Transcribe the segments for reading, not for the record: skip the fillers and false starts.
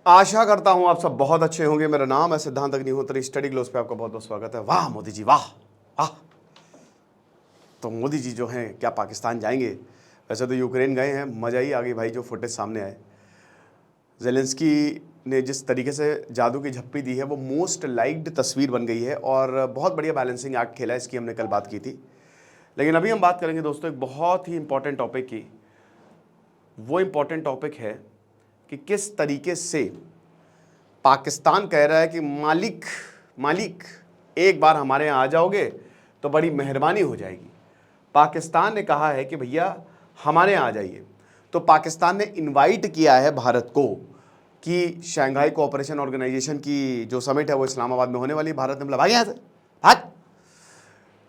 आशा करता हूं आप सब बहुत अच्छे होंगे। मेरा नाम है सिद्धांत अग्निहोत्री। स्टडी ग्लोस पे आपका बहुत बहुत स्वागत है। वाह मोदी जी वाह वाह। तो मोदी जी जो हैं क्या पाकिस्तान जाएंगे? वैसे तो यूक्रेन गए हैं, मज़ा ही आ गई भाई जो फुटेज सामने आए। जेलेंस्की ने जिस तरीके से जादू की झप्पी दी है वो मोस्ट लाइक्ड तस्वीर बन गई है और बहुत बढ़िया बैलेंसिंग एक्ट खेला है। इसकी हमने कल बात की थी, लेकिन अभी हम बात करेंगे दोस्तों एक बहुत ही इंपॉर्टेंट टॉपिक की। वो इंपॉर्टेंट टॉपिक है कि किस तरीके से पाकिस्तान कह रहा है कि मालिक एक बार हमारे यहाँ आ जाओगे तो बड़ी मेहरबानी हो जाएगी। पाकिस्तान ने कहा है कि भैया हमारे यहाँ आ जाइए। तो पाकिस्तान ने इनवाइट किया है भारत को कि शंघाई कोऑपरेशन ऑर्गेनाइजेशन की जो समिट है वो इस्लामाबाद में होने वाली है। भारत ने बोला भाग यहाँ से भाग।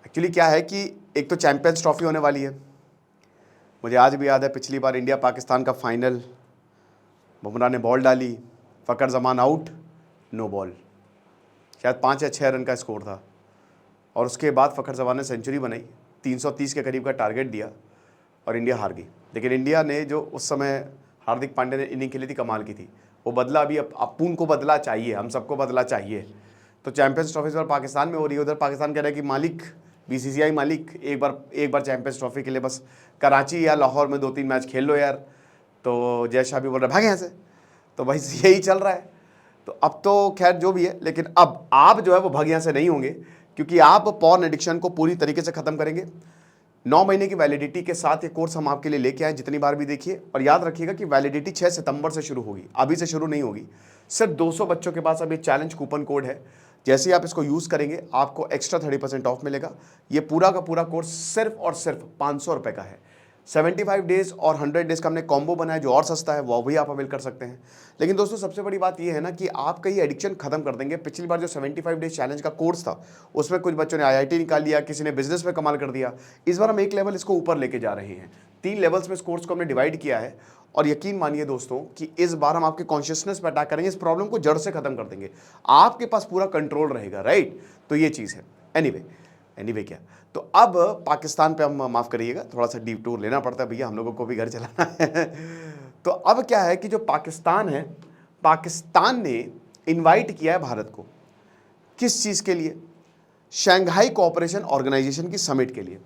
एक्चुअली क्या है कि एक तो चैंपियंस ट्रॉफी होने वाली है। मुझे आज भी याद है पिछली बार इंडिया पाकिस्तान का फाइनल, बुमराह ने बॉल डाली, Fakhar Zaman out, no ball, शायद 5 या 6 रन का स्कोर था। और उसके बाद फ़खर जमान ने सेंचुरी बनाई, 330 के करीब का टारगेट दिया और इंडिया हार गई। लेकिन इंडिया ने जो उस समय हार्दिक पांड्या ने इनिंग खेली थी, कमाल की थी। वो बदला अभी अपुन को बदला चाहिए, हम सबको बदला चाहिए। तो चैंपियंस ट्रॉफी पर पाकिस्तान में हो रही है। उधर पाकिस्तान कह रहा है कि मालिक बीसीसीआई मालिक एक बार चैंपियंस ट्रॉफी के लिए बस कराची या लाहौर में 2-3 मैच खेल लो यार। तो जय शाह भी बोल रहा है भागे यहाँ से। तो भाई यही चल रहा है। तो अब तो खैर जो भी है, लेकिन अब आप जो है वो भाग यहाँ से नहीं होंगे, क्योंकि आप पॉर्न एडिक्शन को पूरी तरीके से ख़त्म करेंगे। 9 महीने की वैलिडिटी के साथ ये कोर्स हम आपके लिए लेके आए, जितनी बार भी देखिए। और याद रखिएगा कि वैलिडिटी 6 सितंबर से शुरू होगी, अभी से शुरू नहीं होगी। सिर्फ 200 बच्चों के पास अभी चैलेंज कूपन कोड है। जैसे ही आप इसको यूज़ करेंगे आपको एक्स्ट्रा 30% ऑफ मिलेगा। ये पूरा का पूरा कोर्स सिर्फ और सिर्फ 500 रुपये का है। 75 डेज़ और 100 डेज़ का हमने कॉम्बो बनाया जो और सस्ता है, वो भी आप अवेल कर सकते हैं। लेकिन दोस्तों सबसे बड़ी बात ये है ना कि आपका ये एडिक्शन खत्म कर देंगे। पिछली बार जो 75 डेज चैलेंज का कोर्स था उसमें कुछ बच्चों ने IIT निकाल लिया, किसी ने बिजनेस में कमाल कर दिया। इस बार हम एक लेवल इसको ऊपर लेके जा रहे हैं। 3 लेवल्स में इस कोर्स को हमने डिवाइड किया है। और यकीन मानिए दोस्तों कि इस बार हम आपके कॉन्शियसनेस पर अटैक करेंगे, इस प्रॉब्लम को जड़ से खत्म कर देंगे। आपके पास पूरा कंट्रोल रहेगा, राइट? तो ये चीज़ है। एनीवे क्या, तो अब पाकिस्तान पे हम माफ़ करिएगा थोड़ा सा डीप टूर लेना पड़ता है भैया, हम लोगों को भी घर चलाना है। तो अब क्या है कि जो पाकिस्तान है, पाकिस्तान ने इनवाइट किया है भारत को। किस चीज़ के लिए? शंघाई कोऑपरेशन ऑर्गेनाइजेशन की समिट के लिए।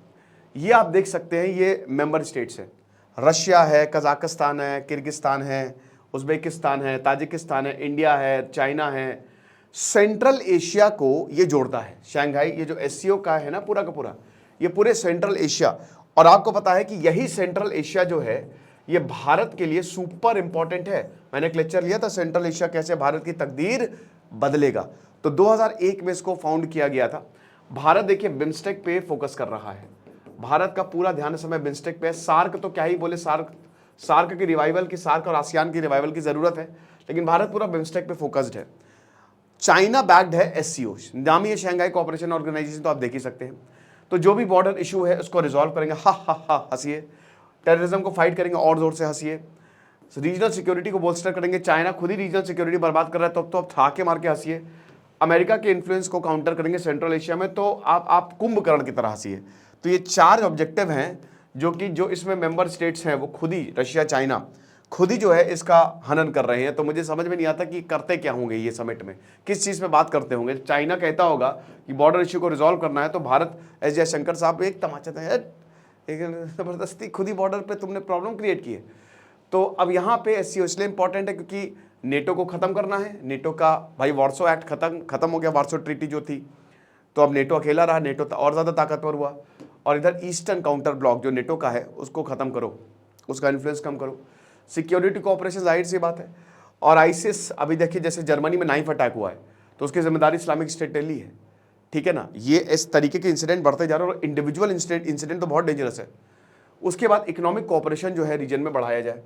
ये आप देख सकते हैं, ये मेंबर स्टेट्स हैं। रशिया है, कजाकिस्तान है, किर्गिस्तान है, उज़्बेकिस्तान है, ताजिकिस्तान है, इंडिया है, चाइना है। सेंट्रल एशिया को ये जोड़ता है शंघाई। ये जो SCO का है ना पूरा का पूरा, ये पूरे सेंट्रल एशिया। और आपको पता है कि यही सेंट्रल एशिया जो है ये भारत के लिए सुपर इंपॉर्टेंट है। मैंने एक लेक्चर लिया था, सेंट्रल एशिया कैसे भारत की तकदीर बदलेगा। तो 2001 में इसको फाउंड किया गया था। भारत देखिए बिम्स्टेक पे फोकस कर रहा है। भारत का पूरा ध्यान इस समय बिम्स्टेक पे है। सार्क तो क्या ही बोले, सार्क की रिवाइवल की, सार्क और आसियान की रिवाइवल की जरूरत है, लेकिन भारत पूरा बिम्स्टेक पे फोकस्ड है। चाइना बैक्ड है SCO, नाम ही है शंघाई कोऑपरेशन ऑर्गेनाइजेशन, तो आप देख ही सकते हैं। तो जो भी बॉर्डर इशू है उसको रिजॉल्व करेंगे, हा हंसिए। टेररिज्म को फाइट करेंगे और जोर से हंसिए। रीजनल सिक्योरिटी को बोल्स्टर करेंगे। चाइना खुद ही रीजनल सिक्योरिटी बर्बाद कर रहा है, तो अब ठाके मार के हंसिए। अमेरिका के इन्फ्लुएंस को काउंटर करेंगे सेंट्रल एशिया में, तो आप कुंभकर्ण की तरह हंसिए। तो ये 4 ऑब्जेक्टिव हैं जो इसमें मेंबर स्टेट्स हैं वो खुद ही, रशिया चाइना खुद ही जो है इसका हनन कर रहे हैं। तो मुझे समझ में नहीं आता कि करते क्या होंगे ये समिट में, किस चीज़ में बात करते होंगे। चाइना कहता होगा कि बॉर्डर इश्यू को रिजॉल्व करना है, तो भारत S जयशंकर साहब एक तमाचा था, एक ज़बरदस्ती खुद ही बॉर्डर पे तुमने प्रॉब्लम क्रिएट की है। तो अब यहाँ पे SCO इसलिए इंपॉर्टेंट है क्योंकि नेटो को ख़त्म करना है। नेटो का भाई वार्सो एक्ट खत्म हो गया, वार्सो ट्रीटी जो थी, तो अब नेटो अकेला रहा, नेटो और ज़्यादा ताकतवर हुआ। और इधर ईस्टर्न काउंटर ब्लॉक जो नेटो का है उसको ख़त्म करो, उसका इन्फ्लुएंस कम करो। सिक्योरिटी कोऑपरेशन जाहिर सी बात है। और ISIS अभी देखिए जैसे जर्मनी में नाइफ अटैक हुआ है तो उसकी जिम्मेदारी इस्लामिक स्टेट ने ली है, ठीक है ना। ये इस तरीके के इंसिडेंट बढ़ते जा रहे हैं और इंडिविजुअल इंसिडेंट तो बहुत डेंजरस है। उसके बाद इकोनॉमिक कोऑपरेशन जो है रीजन में बढ़ाया जाए।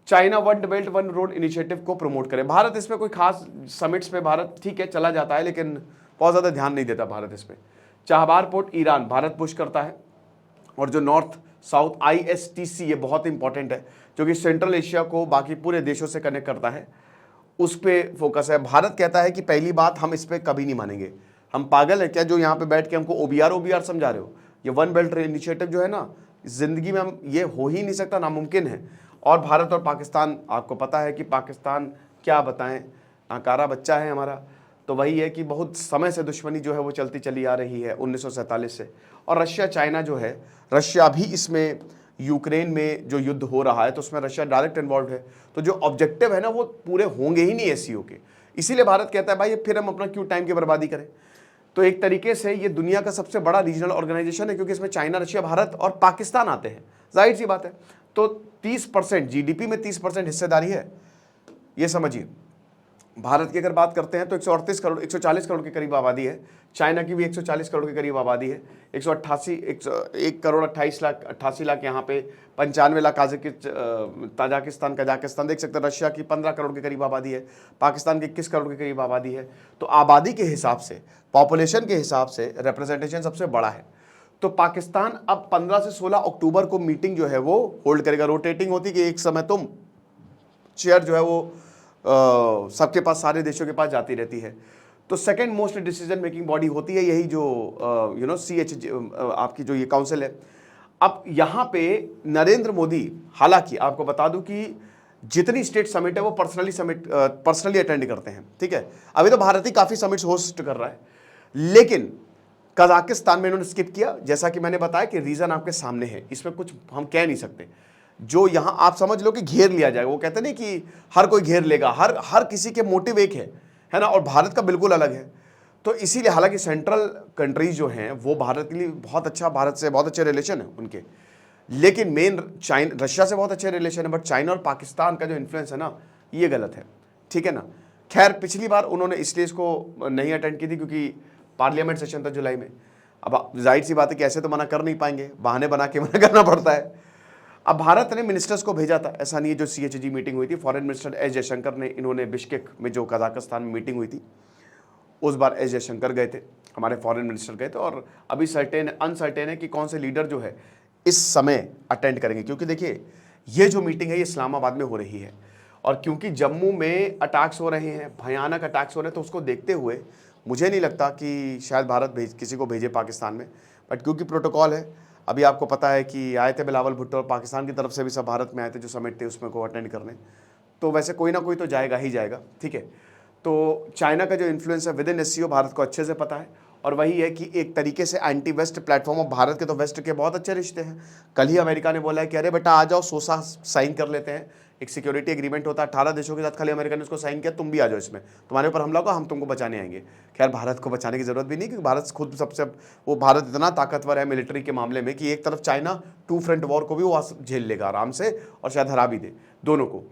China one belt one road initiative को प्रमोट करे। भारत इसमें कोई खास समिट्स में भारत ठीक है चला जाता है, लेकिन बहुत ज़्यादा ध्यान नहीं देता भारत इसमें। Chabahar port Iran Bharat push करता है। और जो नॉर्थ साउथ ISTC ये बहुत इंपॉर्टेंट है, जो कि सेंट्रल एशिया को बाकी पूरे देशों से कनेक्ट करता है, उस पर फोकस है। भारत कहता है कि पहली बात हम इस पर कभी नहीं मानेंगे। हम पागल हैं क्या जो यहाँ पे बैठ के हमको OBR समझा रहे हो? ये वन बेल्ट इनिशिएटिव जो है ना, जिंदगी में हम ये हो ही नहीं सकता, नामुमकिन है। और भारत और पाकिस्तान, आपको पता है कि पाकिस्तान क्या बताएं, आकारा बच्चा है हमारा। तो वही है कि बहुत समय से दुश्मनी जो है वो चलती चली आ रही है 1947 से। और रशिया चाइना जो है, रशिया भी इसमें यूक्रेन में जो युद्ध हो रहा है तो उसमें रशिया डायरेक्ट इन्वॉल्व है। तो जो ऑब्जेक्टिव है ना वो पूरे होंगे ही नहीं एससीओ के। इसीलिए भारत कहता है भाई फिर हम अपना क्यों टाइम की बर्बादी करें। तो एक तरीके से ये दुनिया का सबसे बड़ा रीजनल ऑर्गेनाइजेशन है, क्योंकि इसमें चाइना, रशिया, भारत और पाकिस्तान आते हैं। जाहिर सी बात है। तो 30% जीडीपी में 30% हिस्सेदारी है, ये समझिए। भारत की अगर बात करते हैं तो 138 करोड़ 140 करोड़ के करीब आबादी है। चाइना की भी 140 करोड़ के करीब आबादी है। 1 करोड़ 88 लाख यहाँ पे, 95 लाख ताजिकिस्तान, कजाकिस्तान देख सकते हैं। रशिया की 15 करोड़ के करीब आबादी है। पाकिस्तान की 21 करोड़ के करीब आबादी है। तो आबादी के हिसाब से, पॉपुलेशन के हिसाब से रिप्रेजेंटेशन सबसे बड़ा है। तो पाकिस्तान अब 15 से 16 अक्टूबर को मीटिंग जो है वो होल्ड करेगा। रोटेटिंग होती कि एक समय तुम चेयर जो है वो सबके पास, सारे देशों के पास जाती रहती है। तो second most decision making body होती है यही जो CH आपकी जो ये काउंसिल है। अब यहाँ पे नरेंद्र मोदी, हालांकि आपको बता दूं कि जितनी स्टेट समिट है वो पर्सनली अटेंड करते हैं, ठीक है। अभी तो भारत ही काफी समिट्स होस्ट कर रहा है, लेकिन कजाकिस्तान में इन्होंने स्किप किया। जैसा कि मैंने बताया कि रीजन आपके सामने है, इसमें कुछ हम कह नहीं सकते। जो यहां आप समझ लो कि घेर लिया जाएगा, वो कहते नहीं कि हर कोई घेर लेगा, हर किसी के मोटिव एक है ना, और भारत का बिल्कुल अलग है। तो इसीलिए हालांकि सेंट्रल कंट्रीज जो हैं वो भारत के लिए बहुत अच्छा, भारत से बहुत अच्छे रिलेशन है उनके, लेकिन मेन रशिया से बहुत अच्छे रिलेशन है। बट चाइना और पाकिस्तान का जो इन्फ्लुएंस है ना, ये गलत है, ठीक है ना। खैर पिछली बार उन्होंने इसलिए इसको नहीं अटेंड की थी क्योंकि पार्लियामेंट सेशन था जुलाई में। अब जाहिर सी बात है कि ऐसे तो मना कर नहीं पाएंगे, बहाने बना के मना करना पड़ता है। अब भारत ने मिनिस्टर्स को भेजा था, ऐसा नहीं है। जो CHG मीटिंग हुई थी, फॉरेन मिनिस्टर एस जयशंकर ने, इन्होंने बिश्केक में जो कजाकिस्तान में मीटिंग हुई थी उस बार एस जयशंकर गए थे, हमारे फॉरेन मिनिस्टर गए थे। और अभी अनसर्टेन है कि कौन से लीडर जो है इस समय अटेंड करेंगे, क्योंकि देखिए ये जो मीटिंग है ये इस्लामाबाद में हो रही है। और क्योंकि जम्मू में अटैक्स हो रहे हैं, भयानक अटैक्स हो रहे हैं, तो उसको देखते हुए मुझे नहीं लगता कि शायद भारत किसी को भेजे पाकिस्तान में। बट क्योंकि प्रोटोकॉल है, अभी आपको पता है कि आए थे बिलावल भुट्टो, और पाकिस्तान की तरफ से भी सब भारत में आए थे जो समिट थे उसमें को अटेंड करने। तो वैसे कोई ना कोई तो जाएगा ही जाएगा, ठीक है। तो चाइना का जो इन्फ्लुएंस है विद इन एससीओ भारत को अच्छे से पता है। और वही है कि एक तरीके से एंटी वेस्ट प्लेटफॉर्म, और भारत के तो वेस्ट के बहुत अच्छे रिश्ते हैं। कल ही अमेरिका ने बोला है कि अरे बेटा आ जाओ, सोसा साइन कर लेते हैं, एक सिक्योरिटी एग्रीमेंट होता है 18 देशों के साथ, खाली अमेरिका ने उसको साइन किया, तुम भी आ जाओ इसमें, तुम्हारे ऊपर हमला होगा, हम तुमको बचाने आएंगे। खैर भारत को बचाने की जरूरत भी नहीं, क्योंकि भारत खुद सबसे, वो भारत इतना ताकतवर है मिलिट्री के मामले में कि एक तरफ चाइना 2 फ्रंट वॉर को भी वो झेल लेगा आराम से, और शायद हरा भी दे दोनों को।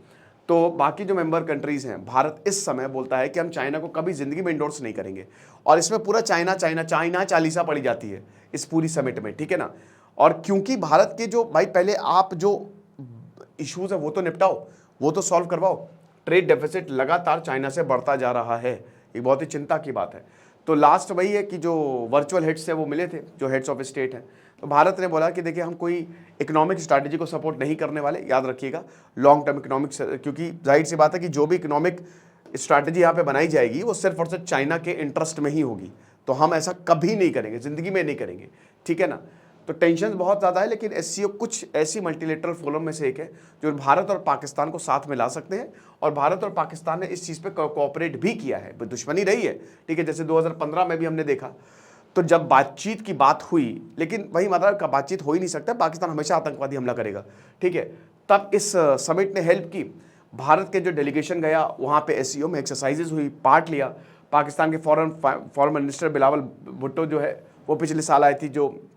तो बाकी जो मेंबर कंट्रीज हैं, भारत इस समय बोलता है कि हम चाइना को कभी जिंदगी में इंडोर्स नहीं करेंगे। और इसमें पूरा चाइना चाइना चाइना चालीसा पड़ी जाती है इस पूरी समिट में, ठीक है ना। और क्योंकि भारत के जो भाई पहले आप जो इश्यूज है वो तो निपटाओ, वो तो सॉल्व करवाओ। ट्रेड डेफिसिट लगातार चाइना से बढ़ता जा रहा है, ये बहुत ही चिंता की बात है। तो लास्ट वही है कि जो वर्चुअल हेड्स है वो मिले थे, जो हेड्स ऑफ स्टेट हैं। तो भारत ने बोला कि देखिए हम कोई इकोनॉमिक स्ट्रैटेजी को सपोर्ट नहीं करने वाले, याद रखिएगा, लॉन्ग टर्म इकोनॉमिक्स, क्योंकि जाहिर सी बात है कि जो भी इकोनॉमिक स्ट्रैटेजी यहाँ पे बनाई जाएगी वो सिर्फ और सिर्फ चाइना के इंटरेस्ट में ही होगी। तो हम ऐसा कभी नहीं करेंगे, जिंदगी में नहीं करेंगे, ठीक है ना। तो टेंशन बहुत ज़्यादा है, लेकिन एससीओ कुछ ऐसी मल्टीलेटरल फोरम में से एक है जो भारत और पाकिस्तान को साथ में ला सकते हैं। और भारत और पाकिस्तान ने इस चीज़ पे कोऑपरेट भी किया है, दुश्मनी रही है, ठीक है। जैसे 2015 में भी हमने देखा, तो जब बातचीत की बात हुई, लेकिन वही मतलब का बातचीत हो ही नहीं सकता, पाकिस्तान हमेशा आतंकवादी हमला करेगा, ठीक है। तब इस समिट ने हेल्प की। भारत के जो डेलीगेशन गया वहाँ पे एससीओ में एक्सरसाइजेज हुई, पार्ट लिया। पाकिस्तान के फॉरेन मिनिस्टर बिलावल भुट्टो जो है वो पिछले साल आए थी, जो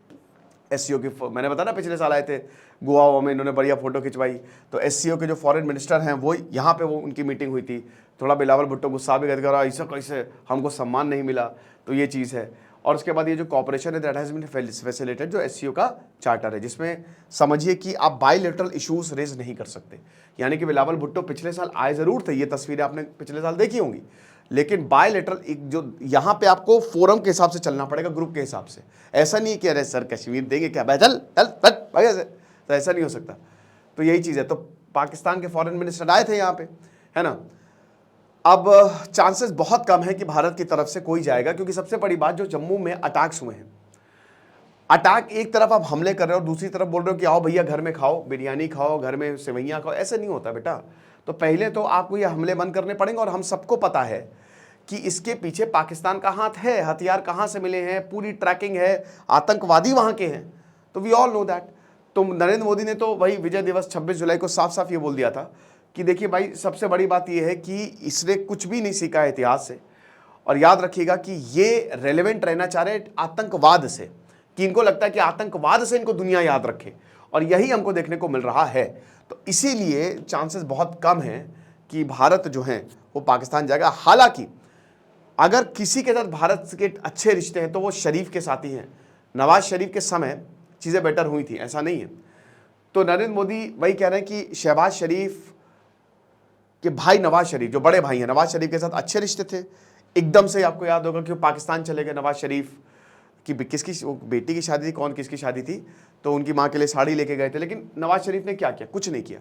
एससीओ की, मैंने बताया ना पिछले साल आए थे गोवा में, इन्होंने बढ़िया फोटो खिंचवाई। तो एससीओ के जो फॉरेन मिनिस्टर हैं वो यहाँ पे वो उनकी मीटिंग हुई थी। थोड़ा बिलावल भुट्टो गुस्सा भी कर, ऐसा कैसे हमको सम्मान नहीं मिला, तो ये चीज़ है। और उसके बाद ये जो कॉपरेशन है दैट हैज़ बीन फैसिलिटेटेड, जो एससीओ का चार्टर है, जिसमें समझिए कि आप बायलैटरल इश्यूज रेज नहीं कर सकते। यानी कि बिलावल भुट्टो पिछले साल आए ज़रूर थे, ये तस्वीरें आपने पिछले साल देखी होंगी, लेकिन बायलैटरल एक जो यहाँ पे आपको फोरम के हिसाब से चलना पड़ेगा, ग्रुप के हिसाब से। ऐसा नहीं कि अरे सर कश्मीर देंगे क्या, चल चल चल, तो ऐसा नहीं हो सकता। तो यही चीज़ है। तो पाकिस्तान के फॉरेन मिनिस्टर आए थे यहाँ पे, है ना। अब चांसेस बहुत कम है कि भारत की तरफ से कोई जाएगा, क्योंकि सबसे बड़ी बात जो जम्मू में अटैक्स हुए हैं, अटैक एक तरफ आप हमले कर रहे हो और दूसरी तरफ बोल रहे हो कि आओ भैया घर में खाओ, बिरयानी खाओ, घर में सेवैयाँ खाओ, ऐसे नहीं होता बेटा। तो पहले तो आपको ये हमले बंद करने पड़ेंगे, और हम सबको पता है कि इसके पीछे पाकिस्तान का हाथ है, हथियार कहाँ से मिले हैं, पूरी ट्रैकिंग है, आतंकवादी वहाँ के हैं, तो वी ऑल नो दैट। तो नरेंद्र मोदी ने तो भाई विजय दिवस 26 जुलाई को साफ साफ ये बोल दिया था कि देखिए भाई, सबसे बड़ी बात ये है कि इसने कुछ भी नहीं सीखा है इतिहास से, और याद रखिएगा कि ये रेलेवेंट रहना चाह रहे आतंकवाद से, कि इनको लगता है कि आतंकवाद से इनको दुनिया याद रखे, और यही हमको देखने को मिल रहा है। तो इसीलिए चांसेस बहुत कम हैं कि भारत जो है वो पाकिस्तान जाएगा। हालांकि अगर किसी के साथ भारत के अच्छे रिश्ते हैं तो वो शरीफ के साथ ही हैं। नवाज शरीफ के समय चीज़ें बेटर हुई थी, ऐसा नहीं है। तो नरेंद्र मोदी वही कह रहे हैं कि शहबाज शरीफ के भाई नवाज शरीफ, जो बड़े भाई हैं, नवाज शरीफ के साथ अच्छे रिश्ते थे। एकदम से आपको याद होगा कि वो पाकिस्तान चले गए। नवाज शरीफ की किसकी बेटी की शादी थी, कौन किसकी शादी थी, तो उनकी माँ के लिए साड़ी लेके गए थे। लेकिन नवाज शरीफ ने क्या किया? कुछ नहीं किया,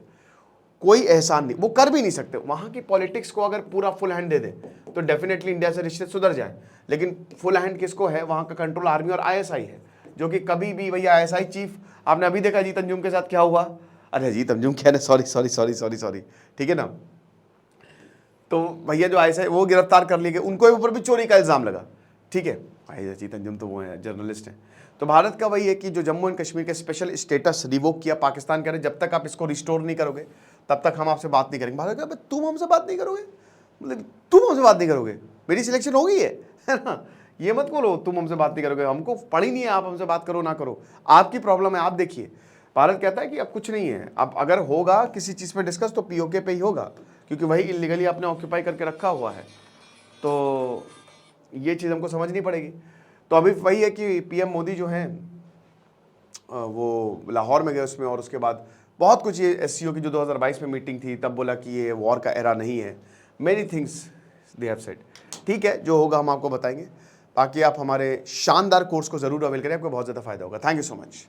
कोई एहसान नहीं, वो कर भी नहीं सकते। वहाँ की पॉलिटिक्स को अगर पूरा फुल हैंड दे दे तो डेफिनेटली इंडिया से रिश्ते सुधर जाए। लेकिन फुल हैंड किसको है? वहाँ का कंट्रोल आर्मी और ISI है, जो कि कभी भी भैया ISI चीफ, आपने अभी देखा अजीत अंजुम के साथ क्या हुआ। अरे अजीत अंजुम क्या, सॉरी, ठीक है ना। तो भैया जो ISI वो गिरफ्तार कर लिए गए, उनको ऊपर भी चोरी का इल्ज़ाम लगा, ठीक है। भाई अजीत अंजुम तो वो है, जर्नलिस्ट हैं। तो भारत का वही है कि जो जम्मू एंड कश्मीर के स्पेशल स्टेटस रिवोक किया, पाकिस्तान कह रहे जब तक आप इसको रिस्टोर नहीं करोगे तब तक हम आपसे बात नहीं करेंगे। भारत कहा तुम हमसे बात नहीं करोगे, मतलब तुम हमसे बात नहीं करोगे, मेरी सिलेक्शन हो गई है ना। ये मत बोलो तुम हमसे बात नहीं करोगे, हमको पड़ी नहीं है आप हमसे बात करो ना करो, आपकी प्रॉब्लम है, आप देखिए। भारत कहता है कि अब कुछ नहीं है, अब अगर होगा किसी चीज़ पे डिस्कस तो POK पे ही होगा, क्योंकि वही इलीगली आपने ऑक्यूपाई करके रखा हुआ है। तो ये चीज़ हमको समझनी पड़ेगी। तो अभी वही है कि PM मोदी जो हैं वो लाहौर में गए उसमें, और उसके बाद बहुत कुछ ये SCO की जो 2022 में मीटिंग थी तब बोला कि ये वॉर का एरा नहीं है। Many things they have said. ठीक है, जो होगा हम आपको बताएंगे। बाकी आप हमारे शानदार कोर्स को ज़रूर अवेल करें, आपको बहुत ज़्यादा फायदा होगा। Thank you so much.